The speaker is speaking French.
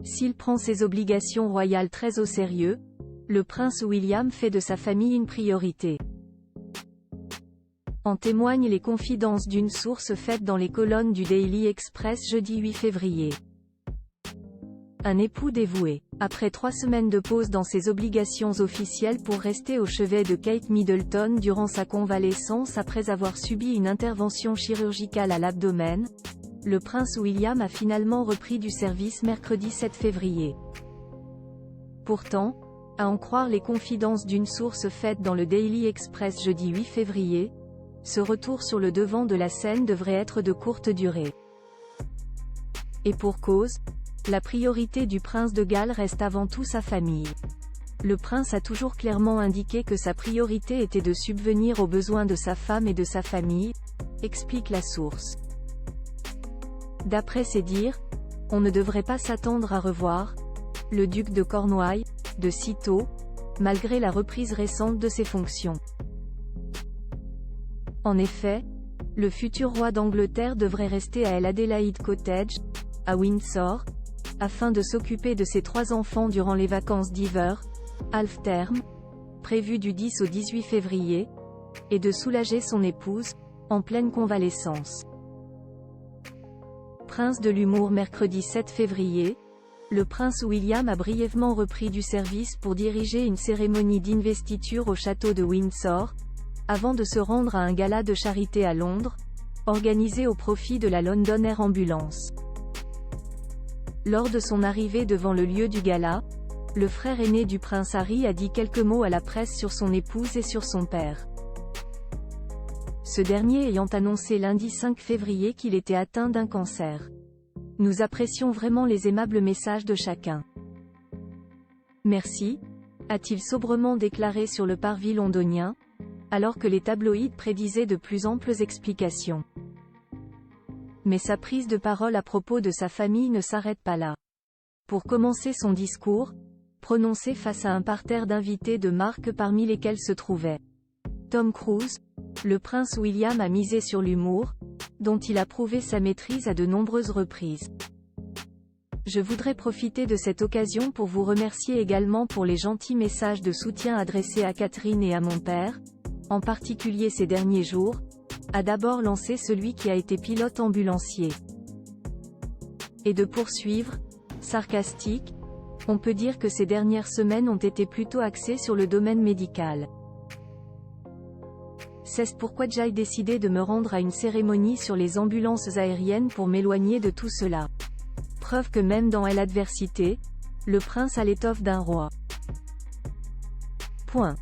S'il prend ses obligations royales très au sérieux, le prince William fait de sa famille une priorité. En témoignent les confidences d'une source faite dans les colonnes du Daily Express jeudi 8 février. Un époux dévoué. Après 3 semaines de pause dans ses obligations officielles pour rester au chevet de Kate Middleton durant sa convalescence après avoir subi une intervention chirurgicale à l'abdomen, le prince William a finalement repris du service mercredi 7 février. Pourtant, à en croire les confidences d'une source faite dans le Daily Express jeudi 8 février, ce retour sur le devant de la scène devrait être de courte durée. Et pour cause, la priorité du prince de Galles reste avant tout sa famille. Le prince a toujours clairement indiqué que sa priorité était de subvenir aux besoins de sa femme et de sa famille, explique la source. D'après ses dires, on ne devrait pas s'attendre à revoir le duc de Cornouailles de sitôt, malgré la reprise récente de ses fonctions. En effet, le futur roi d'Angleterre devrait rester à El Adelaide Cottage, à Windsor, afin de s'occuper de ses 3 enfants durant les vacances d'hiver, half-term, prévues du 10 au 18 février, et de soulager son épouse, en pleine convalescence. Prince de l'humour mercredi 7 février, le prince William a brièvement repris du service pour diriger une cérémonie d'investiture au château de Windsor, avant de se rendre à un gala de charité à Londres, organisé au profit de la London Air Ambulance. Lors de son arrivée devant le lieu du gala, le frère aîné du prince Harry a dit quelques mots à la presse sur son épouse et sur son père. Ce dernier ayant annoncé lundi 5 février qu'il était atteint d'un cancer. Nous apprécions vraiment les aimables messages de chacun. Merci, a-t-il sobrement déclaré sur le parvis londonien, alors que les tabloïds prédisaient de plus amples explications. Mais sa prise de parole à propos de sa famille ne s'arrête pas là. Pour commencer son discours, prononcé face à un parterre d'invités de marque parmi lesquels se trouvait Tom Cruise, le prince William a misé sur l'humour, dont il a prouvé sa maîtrise à de nombreuses reprises. Je voudrais profiter de cette occasion pour vous remercier également pour les gentils messages de soutien adressés à Catherine et à mon père, en particulier ces derniers jours, a d'abord lancé celui qui a été pilote ambulancier. Et de poursuivre, sarcastique, on peut dire que ces dernières semaines ont été plutôt axées sur le domaine médical. C'est pourquoi j'ai décidé de me rendre à une cérémonie sur les ambulances aériennes pour m'éloigner de tout cela. Preuve que même dans l'adversité, le prince a l'étoffe d'un roi. Point.